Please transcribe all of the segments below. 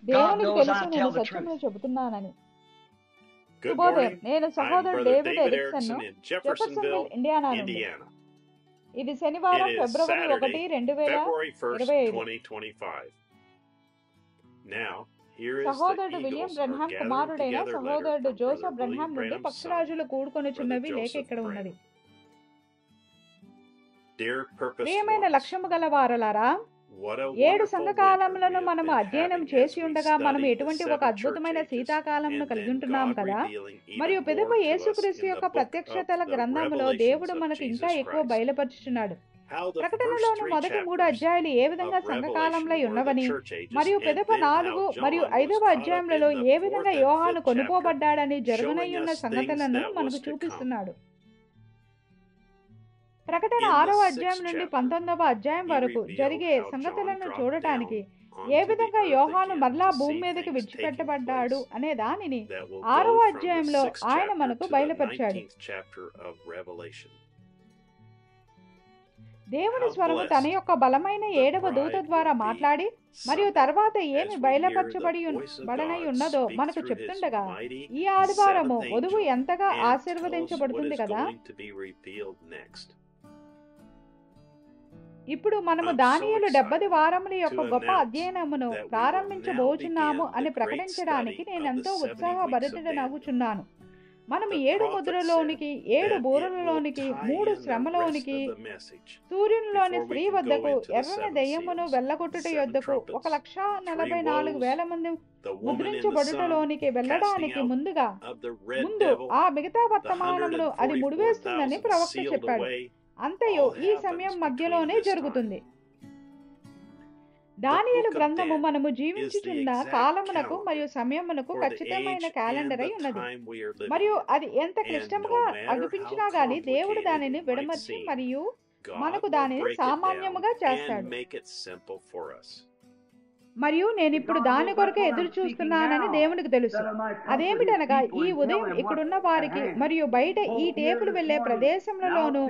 దేవునికి తెలుసు నేను సత్యమును చెబుతున్నానని. Good శుభోదయం. morning. నేను I'm సహోదరుడు Brother David David Erickson Erickson in Jeffersonville, Jeffersonville, Indiana నుండి. Indiana. ఇది శనివారం It is ఫిబ్రవరి 1, Saturday, February 1st, 2025. 2025. Now, here is the సహోదరుడు William Eagles are Branham gathering కుమారుడైన together letter సహోదరుడు from Joseph Brother Branham William నుండి Branham's son, పక్షిరాజులు కూడుకొనుచున్నవి Brother లేఖ Joseph ఇక్కడ ఉన్నది. Dear purpose ప్రియమైన ones, లక్ష్యము గల వారలారా, what a 7 wonderful సంఘకాలములను winter we have మనము been అధ్యయనం having as చేసి we ఉండగా మనం studied the ఎటువంటి ఒక 7 అద్భుతమైన church ages, శీతాకాలమును and కలిగి then ఉంటున్నాం God కదా. revealing మరియు even పిదప more to us యేసుక్రీస్తు in the యొక్క book ప్రత్యక్షతల of the గ్రంథములో Revelations దేవుడు of మనకు ఇంకా Jesus ఎక్కువ Christ. బయలుపరుచుచున్నాడు. How the first ప్రకటనలోని 3 మొదటి 3 chapters అధ్యాయాలు ఏ విధంగా of సంఘకాలంలో Revelation were the ఉన్నవని, church ages, మరియు and పిదప then 4 how మరియు John was 5వ caught up అధ్యాయములలో in A the విధంగా 4th and యోహాను 5th chapter, కొనుకోబడ్డాడని జరగనై showing ఉన్న us things సంగతులను that మనకు was to come. చూపిస్తున్నాడు. ప్రకటన In the 6వ అధ్యాయం 6th నుండి chapter, 19వ అధ్యాయం he వరకు revealed జరిగే how సంగతులను John చూడటానికి dropped A down onto the విధంగా earth యోహాను again మరలా to భూమి see మీదకి things taking విడిచిపెట్టబడ్డాడు place అనే దానిని that will 6వ go from the అధ్యాయంలో 6th ఆయన chapter మనకు to the బయలుపరిచాడు. 19th chapter of Revelation. దేవుని How స్వరము తన blessed యొక్క బలమైన the 7వ దూత bride ద్వారా will be మాట్లాడి మరియు Sunday తర్వాత as ఏమి we hear బయలుపరచబడి the voice of బడనై God ఉన్నదో speak మనకు through his చెప్తుండగా mighty ఈ ఆదివారము 7th వధువు angel ఎంతగా and tell us what ఆశీర్వదించబడుతుంది is కదా. going to be revealed next. ఇప్పుడు మనము I'm so దానియేలు 70 excited వారముల యొక్క to గొప్ప announce అధ్యయనమును that we will now ప్రారంభించబోచున్నాము begin అని the great ప్రకటించడానికి study of నేనెంతో the 70 weeks of ఉత్సాహభరితుడనగుచున్నాను. మనము The 7 prophet ముద్రలోనికి, said 7 that it will బూరలలోనికి, tie 3 in the rest శ్రమలోనికి, of the message సూర్యునిలోని before we స్త్రీ can go వద్దకు, into the ఎర్రని 7 దెయ్యమును seals, వెళ్ళగొట్టుట 7 యొద్దకు, trumpets, 1,44,000 మంది the woman in the sun, ముద్రించబడుటలోనికి casting వెళ్ళడానికి out ముందుగా of the red ముందు devil, ఆ మిగతా the వర్తమానమును అది ముడివేస్తుందని 144,000 ప్రవక్త sealed చెప్పాడు. away, అంతయు all ఈ happens సమయం between మధ్యలోనే this time. జరుగుతుంది. The దానియేలు book of గ్రంథము Daniel మనము is the జీవించుచున్న exact కాలమునకు calendar మరియు సమయమునకు for the ఖచ్చితమైన age క్యాలెండర్ and అయి the ఉన్నది. time we are living మరియు in. అది ఎంత And క్లిష్టముగా no matter అనిపించినా how గాని దేవుడు complicated దానిని it might విడమర్చి seem, మరియు God మనకు will దానిని break it down సామాన్యముగా and చేస్తాడు. make it simple for us. మరియు నేను ఇప్పుడు దాని కొరకే ఎదురు చూస్తున్నానని దేవునికి తెలుసు. అదేమిటనగా ఈ ఉదయం ఇక్కడున్న వారికి మరియు బయట ఈ టేపులు వెళ్లే ప్రదేశములలోనూ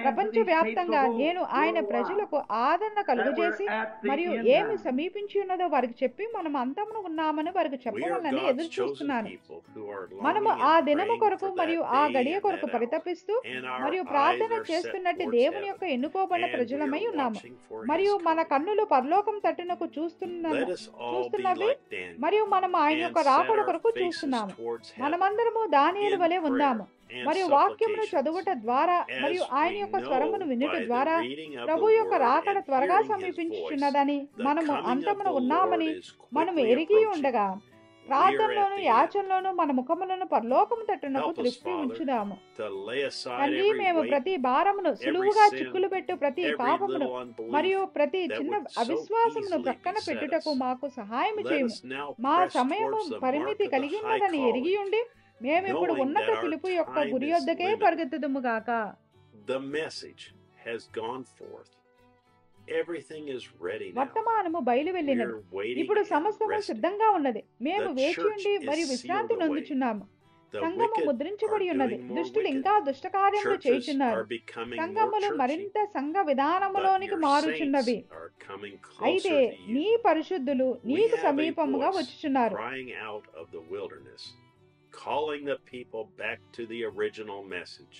ప్రపంచవ్యాప్తంగా నేను ఆయన ప్రజలకు ఆదరణ కలుగజేసి మరియు ఏమి సమీపించి ఉన్నదో వారికి చెప్పి మనం అంతమును ఉన్నామని వారికి We are చెప్పవాలని God's ఎదురు chosen చూస్తున్నాను. people who are మనము longing ఆ and దినము praying కొరకు for మరియు that ఆ day గడియ and కొరకు that hour. పరితపిస్తూ And our మరియు eyes ప్రార్థన are set చేస్తున్నట్టు towards దేవుని యొక్క heaven, ఎన్నుకోబడిన and we ప్రజలమై are ఉన్నాము. watching for మరియు his మన coming. కన్నులు పరలోకం తట్టునకు Let us all be చూస్తున్నవి like Daniel మరియు మనము ఆయన and యొక్క set రాకడ our కొరకు faces చూస్తున్నాము. towards heaven మనమందరము దానియేలు in వలె prayer ఉందాము and మరియు వాక్యమును supplications, చదువుట ద్వారా మరియు as ఆయన we యొక్క స్వరమును know వినుట by the ద్వారా reading of the ప్రభు యొక్క word రాకడ and త్వరగా hearing his voice, సమీపించుచున్నదని the మనము coming of అంతమున the Lord ఉన్నామని is మనము quickly ఎరిగి approaching. ఉండగా We are at ప్రార్థనలోను the end. యాచనలోను మన ముఖములను పరలోకము తట్టునకు Help us, త్రిప్పి Father, ఉంచుదాము. to lay aside తండ్రి, every మేము weight, ప్రతి భారమును every సులువుగా sin, చిక్కులు పెట్టు ప్రతి every పాపమును little unbelief మరియు ప్రతి that చిన్న would so అవిశ్వాసమును easily ప్రక్కన beset పెట్టుటకు us. మాకు సహాయం Let చేయము. us now మా press సమయము towards the mark పరిమితి of the కలిగి high ఉన్నదని ఎరిగి calling, ఉండి మేమిప్పుడు knowing ఉన్నత that our పిలుపు యొక్క time గురి is యొద్దకే limited. పరిగెత్తుదుము గాక. The message has gone forth. Everything is ready now. వర్తమానము బయలు వెళ్ళినది. We're waiting ఇప్పుడు and సమస్తము resting. సిద్ధంగా ఉన్నది. మేము The వేచి church ఉండి is మరియు sealed విశ్రాంతి away. నొందుచున్నాము. The సంఘము wicked ముద్రించబడి are ఉన్నది. doing more దుష్టులు wicked. ఇంకా దుష్టకార్యములు Churches చేయుచున్నారు. are becoming more సంఘములు churchy, మరింత సంఘ but విధానములోనికి your మారుచున్నవి. saints are coming అయితే closer to నీ you. పరిశుద్ధులు We నీకు have a సమీపముగా voice వచ్చుచున్నారు. crying out of the wilderness, calling the people back to the original message,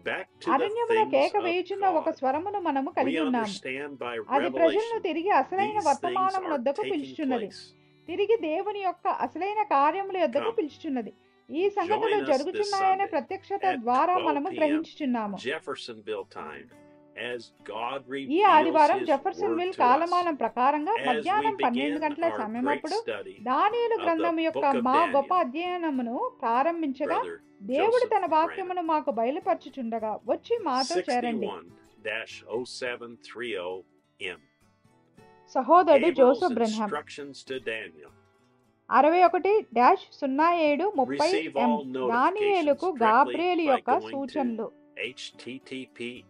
back to the అరణ్యమున things కేక of వేయుచున్న ఒక God. స్వరమును మనము We కలిగి ఉన్నాము. understand by అది ప్రజలను revelation తిరిగి అసలైన these things వర్తమానం are వద్దకు taking పిలుచుచున్నది. place. తిరిగి దేవుని యొక్క అసలైన కార్యముల యొద్దకు Come, పిలుచుచున్నది. ఈ సంగతులు join us this జరుగుచున్నాయనే Sunday ప్రత్యక్షత at ద్వారా 12 మనము p.m. గ్రహించుచున్నాము. Jeffersonville time, as God ఈ reveals ఆదివారం His Jeffersonville word to us. కాలమానం ప్రకారంగా As we మధ్యాహ్నం 12 begin గంటల our great సమయమప్పుడు study దానియేలు of the గ్రంథం యొక్క book of మా గొప్ప Daniel, అధ్యయనమును ప్రారంభించగా Brother దేవుడు Joseph తన Branham, వాక్యమును మాకు బయలుపరచుచుండగా వచ్చి మాతో చేరండి. 61-0730M. సహోదరుడు Gabriel's Joseph Branham instructions to Daniel. 61-0730M. Receive all దానియేలుకు notifications Gabriel directly by యొక్క going సూచనలు. to https://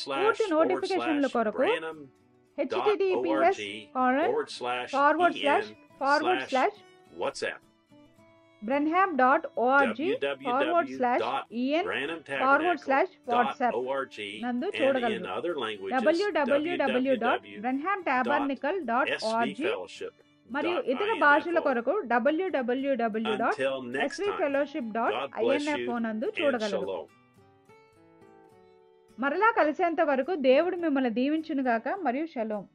పూర్తి నోటిఫికేషన్ల కొరకు https:// Branham.org/en/WhatsApp. branham.org/en/WhatsApp నందు చూడగలరు. www.branhamtabernacle.org మరియు ఇతర భాషల కొరకు www.svfellowship.info నందు చూడగలరు. మరలా కలిసేంత వరకు దేవుడు మిమ్మల్ని దీవించునుగాక మరియు షలోం.